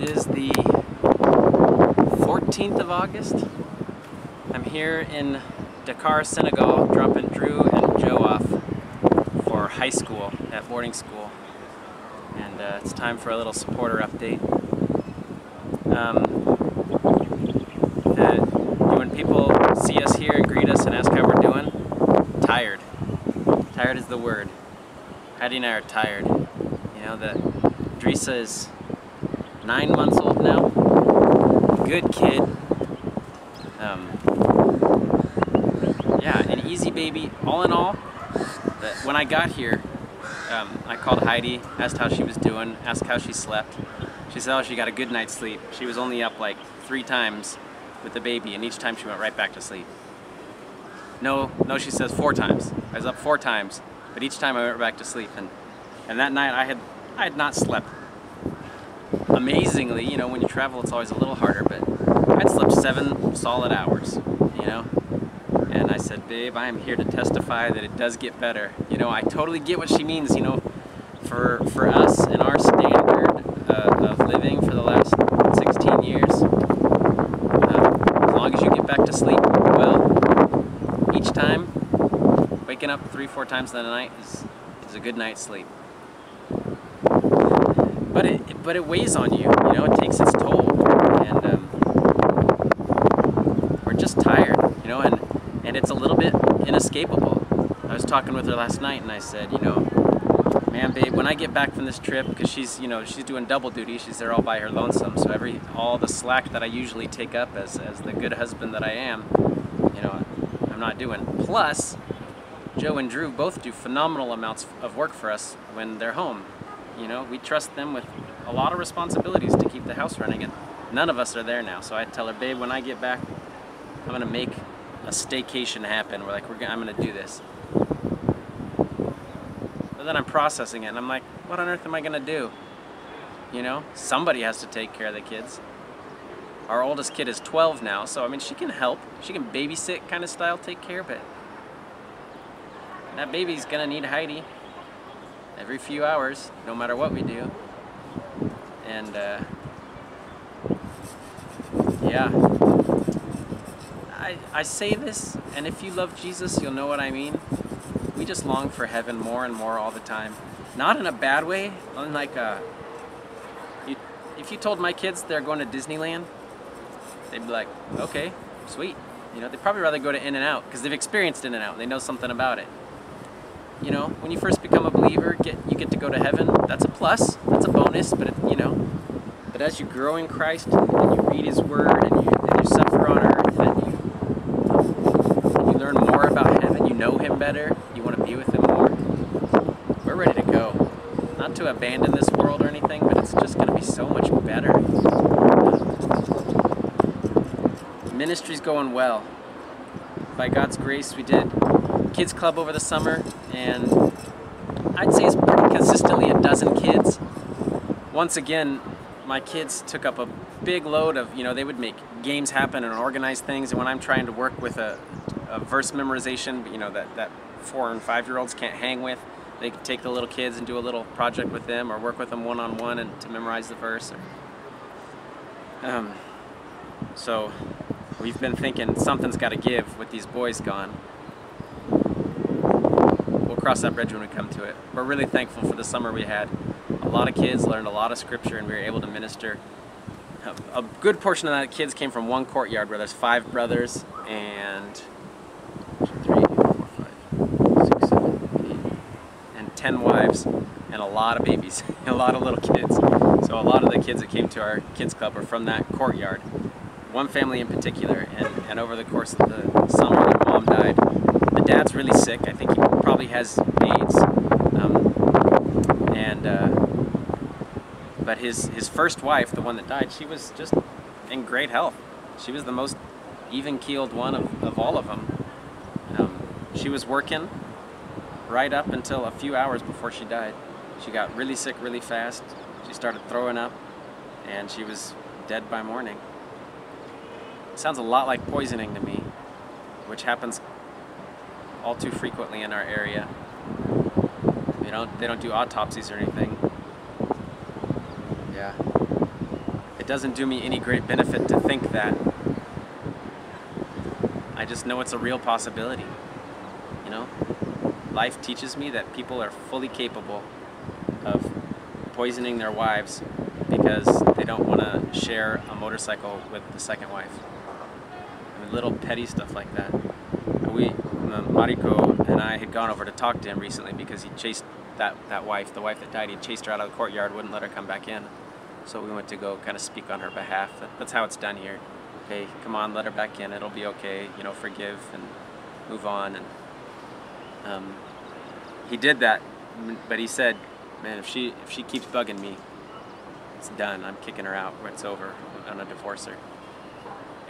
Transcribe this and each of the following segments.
is the 14th of August. I'm here in Dakar, Senegal, dropping Drew and Joe off for high school at boarding school. And it's time for a little supporter update. When people see us here and greet us and ask how we're doing, tired. Tired is the word. Heidi and I are tired. You know, that Drisa is 9 months old now. Good kid. Yeah, an easy baby. All in all, when I got here, I called Heidi, asked how she was doing, asked how she slept. She said, oh, she got a good night's sleep. She was only up like 3 times with the baby, and each time she went right back to sleep. No, she says 4 times. I was up 4 times, but each time I went back to sleep. And that night I had not slept amazingly. You know, when you travel it's always a little harder, but I'd slept 7 solid hours, you know. And I said, babe, I am here to testify that it does get better. You know, I totally get what she means, you know. For us and our standard of living for the last 16 years, as long as you get back to sleep well, each time, waking up 3-4 times in the night is a good night's sleep. But it weighs on you, you know, it takes its toll, and we're just tired, you know, and it's a little bit inescapable. I was talking with her last night and I said, you know, man, babe, when I get back from this trip, because she's doing double duty, she's there all by her lonesome, so all the slack that I usually take up as the good husband that I am, you know, I'm not doing. Plus, Joe and Drew both do phenomenal amounts of work for us when they're home. You know, we trust them with a lot of responsibilities to keep the house running, and none of us are there now. So I tell her, babe, when I get back, I'm gonna make a staycation happen. I'm gonna do this. But then I'm processing it, and I'm like, what on earth am I gonna do? You know, somebody has to take care of the kids. Our oldest kid is 12 now, so I mean, she can help. She can babysit kind of style, take care, but that baby's gonna need Heidi every few hours, no matter what we do. And yeah, I say this, and if you love Jesus, you'll know what I mean. We just long for heaven more and more all the time. Not in a bad way, unlike if you told my kids they're going to Disneyland, they'd be like, okay, sweet. You know, they'd probably rather go to In-N-Out because they've experienced In-N-Out. They know something about it. You know, when you first become a believer, you get to go to heaven. That's a plus. That's a bonus. But you know, but as you grow in Christ and you read His Word and you suffer on earth and you learn more about heaven, you know Him better. You want to be with Him more. We're ready to go. Not to abandon this world or anything, but it's just going to be so much better. Ministry's going well. By God's grace, we did kids club over the summer, and I'd say it's pretty consistently a dozen kids. Once again, my kids took up a big load of, you know, they would make games happen and organize things, and when I'm trying to work with a verse memorization, you know, that 4 and 5-year-olds can't hang with, they could take the little kids and do a little project with them or work with them one-on-one and to memorize the verse. So we've been thinking something's got to give with these boys gone. We'll cross that bridge when we come to it. We're really thankful for the summer we had. A lot of kids learned a lot of scripture and we were able to minister. A good portion of that kids came from one courtyard where there's 5 brothers and 10 wives and a lot of babies, a lot of little kids. So a lot of the kids that came to our kids club were from that courtyard. One family in particular, and over the course of the summer their mom died. The dad's really sick. I think he probably has AIDS. But his first wife, the one that died, she was just in great health. She was the most even-keeled one of all of them. She was working right up until a few hours before she died. She got really sick really fast. She started throwing up, and she was dead by morning. It sounds a lot like poisoning to me, which happens all too frequently in our area. They don't do autopsies or anything. Yeah. It doesn't do me any great benefit to think that. I just know it's a real possibility, you know? Life teaches me that people are fully capable of poisoning their wives because they don't want to share a motorcycle with the second wife. I mean, little petty stuff like that. Mariko and I had gone over to talk to him recently because he chased that wife, the wife that died. He chased her out of the courtyard, wouldn't let her come back in. So we went to go kind of speak on her behalf. That's how it's done here. Okay, come on, let her back in. It'll be okay. You know, forgive and move on. And he did that, but he said, "Man, if she keeps bugging me, it's done. I'm kicking her out. It's over. I'm gonna divorce her."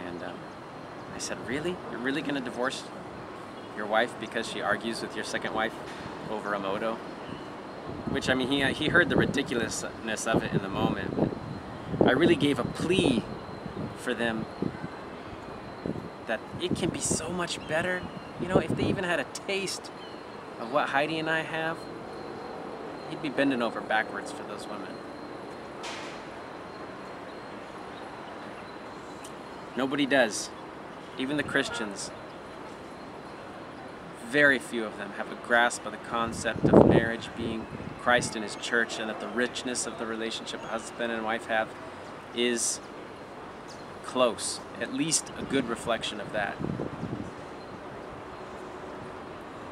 And I said, "Really? You're really gonna divorce your wife because she argues with your second wife over a moto?" Which, I mean, he heard the ridiculousness of it in the moment. But I really gave a plea for them that it can be so much better. You know, if they even had a taste of what Heidi and I have, he'd be bending over backwards for those women. Nobody does. Even the Christians. Very few of them have a grasp of the concept of marriage being Christ and His church, and that the richness of the relationship a husband and wife have is close, at least a good reflection of that.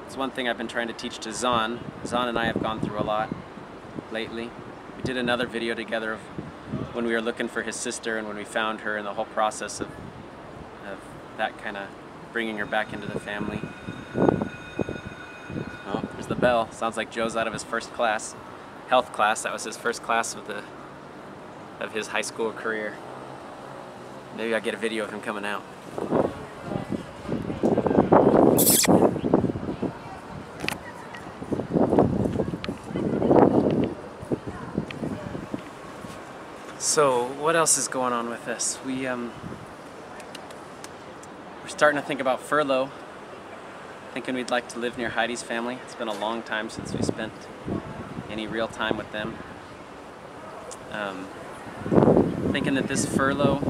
It's one thing I've been trying to teach to Zahn. Zahn and I have gone through a lot lately. We did another video together of when we were looking for his sister and when we found her, and the whole process of that kind of bringing her back into the family. Oh, there's the bell. Sounds like Joe's out of his first class, health class. That was his first class of his high school career. Maybe I'll get a video of him coming out. So what else is going on with us? We're starting to think about furlough, thinking we'd like to live near Heidi's family. It's been a long time since we spent any real time with them. Thinking that this furlough,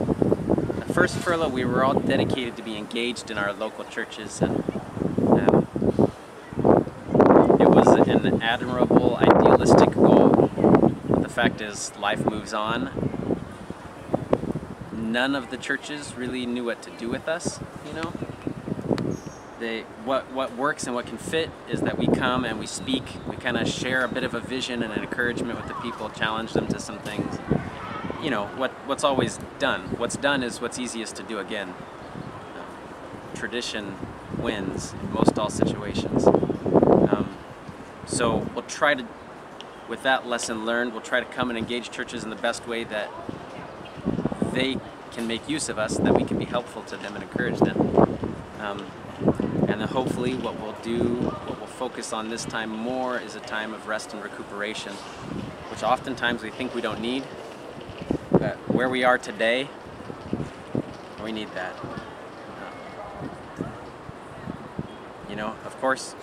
the first furlough, we were all dedicated to be engaged in our local churches, and it was an admirable, idealistic goal. But the fact is, life moves on. None of the churches really knew what to do with us, you know. What works and what can fit is that we come and we speak, we kind of share a bit of a vision and an encouragement with the people, challenge them to some things. You know, what's always done. What's done is what's easiest to do again. Tradition wins in most all situations. So we'll try to, with that lesson learned, we'll try to come and engage churches in the best way that they can make use of us, that we can be helpful to them and encourage them. And then hopefully what we'll focus on this time more is a time of rest and recuperation, which oftentimes we think we don't need, but where we are today, we need that. You know, of course,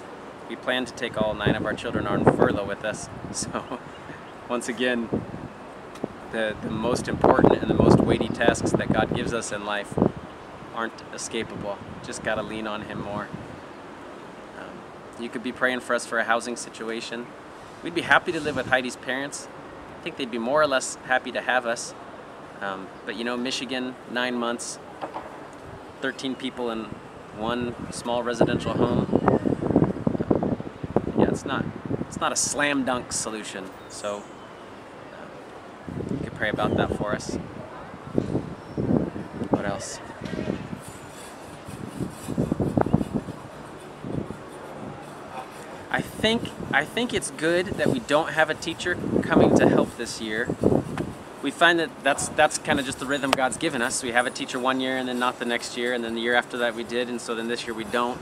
we plan to take all 9 of our children on furlough with us, so once again, the most important and the most weighty tasks that God gives us in life aren't escapable. Just got to lean on Him more. You could be praying for us for a housing situation. We'd be happy to live with Heidi's parents. I think they'd be more or less happy to have us. But you know, Michigan, 9 months, 13 people in one small residential home. Yeah, it's not a slam dunk solution. So you could pray about that for us. What else? I think it's good that we don't have a teacher coming to help this year. We find that that's kind of just the rhythm God's given us. We have a teacher one year and then not the next year, and then the year after that we did, and so then this year we don't.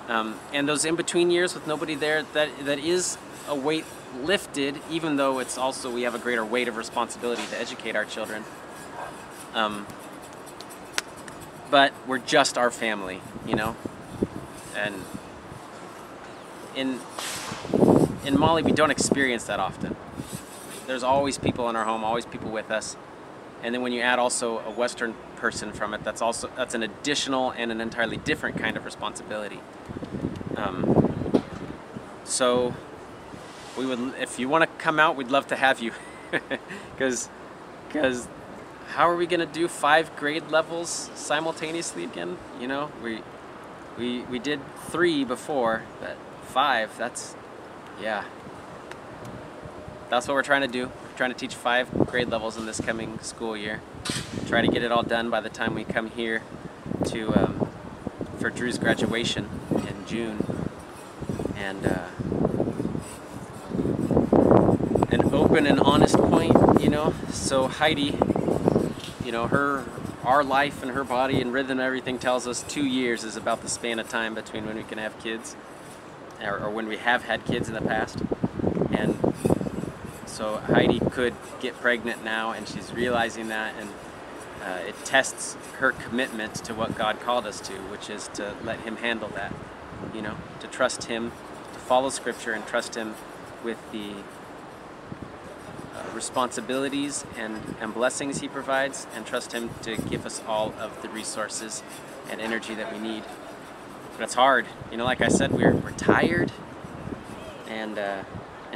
And those in-between years with nobody there, that is a weight lifted, even though it's also, we have a greater weight of responsibility to educate our children. But we're just our family, you know? And in Mali, we don't experience that often. There's always people in our home, always people with us. And then when you add also a Western person from it, that's an additional and an entirely different kind of responsibility. So we would, if you want to come out, we'd love to have you, because how are we going to do 5 grade levels simultaneously again? You know, we did 3 before, but 5, that's what we're trying to do. We're trying to teach 5 grade levels in this coming school year. Try to get it all done by the time we come here to for Drew's graduation in June. And an open and honest point, you know. So Heidi, you know, our life and her body and rhythm and everything tells us 2 years is about the span of time between when we can have kids, or when we have had kids in the past. And so Heidi could get pregnant now, and she's realizing that, and it tests her commitment to what God called us to, which is to let Him handle that, you know, to trust Him, to follow Scripture and trust Him with the responsibilities and blessings He provides, and trust Him to give us all of the resources and energy that we need. But it's hard, you know. Like I said, we're tired, and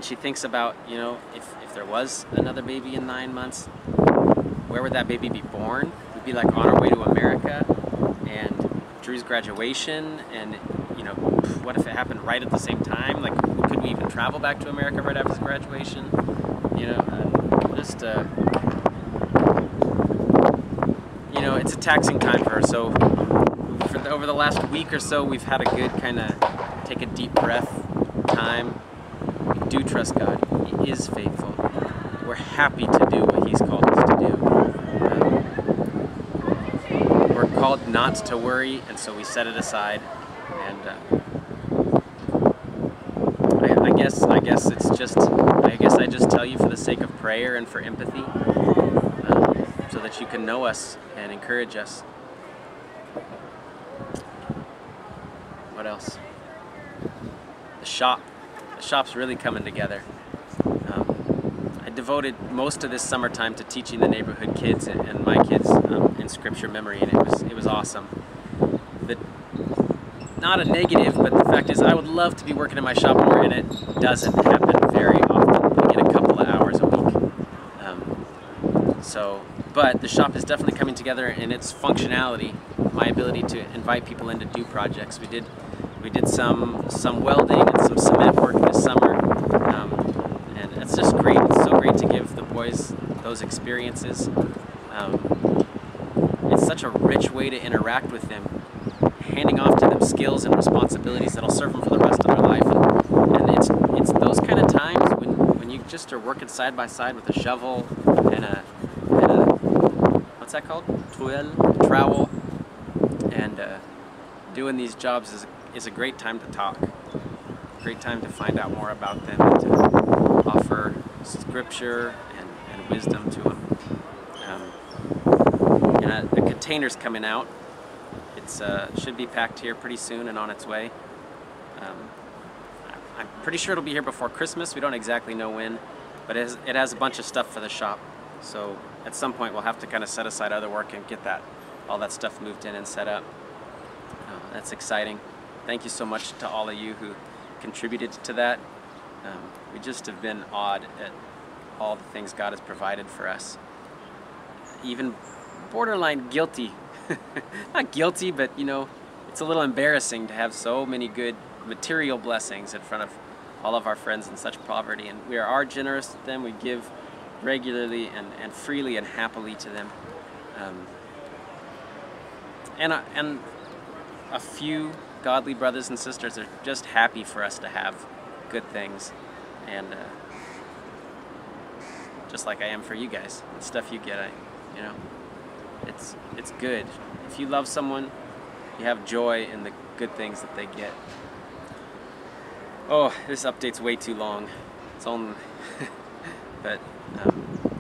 she thinks about, you know, if there was another baby in 9 months, where would that baby be born? We'd be like on our way to America, and Drew's graduation, and you know, what if it happened right at the same time? Like, could we even travel back to America right after his graduation? You know, just you know, it's a taxing time for her. So over the last week or so, we've had a good kind of take a deep breath time. We do trust God. He is faithful. We're happy to do what He's called us to do. We're called not to worry, and so we set it aside. And I guess it's just, I just tell you for the sake of prayer and for empathy, so that you can know us and encourage us. What else? The shop's really coming together. I devoted most of this summertime to teaching the neighborhood kids and my kids in scripture memory, and it was awesome. Not a negative, but the fact is I would love to be working in my shop more, and it doesn't happen very often. I get a couple of hours a week. But the shop is definitely coming together in its functionality, my ability to invite people in to do projects. We did some welding and some cement work this summer, and it's just great. It's so great to give the boys those experiences. It's such a rich way to interact with them, handing off to them skills and responsibilities that'll serve them for the rest of their life. And it's those kind of times when you just are working side by side with a shovel and a what's that called? Trowel, and doing these jobs is a great time to talk. Great time to find out more about them, and to offer scripture and wisdom to them. And the container's coming out. It's should be packed here pretty soon and on its way. I'm pretty sure it'll be here before Christmas. We don't exactly know when, but it has a bunch of stuff for the shop. So at some point we'll have to kind of set aside other work and get all that stuff moved in and set up. That's exciting. Thank you so much to all of you who contributed to that. We just have been awed at all the things God has provided for us. Even borderline guilty. Not guilty, but you know, it's a little embarrassing to have so many good material blessings in front of all of our friends in such poverty, and we are generous to them. We give regularly and freely and happily to them. And a few godly brothers and sisters are just happy for us to have good things, and just like I am for you guys. The stuff you get, you know, it's good. If you love someone, you have joy in the good things that they get. Oh, this update's way too long. It's only, but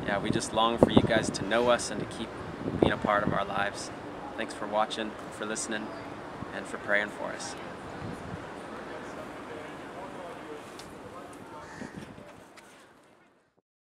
yeah, we just long for you guys to know us and to keep being a part of our lives. Thanks for watching, for listening, and for praying for us.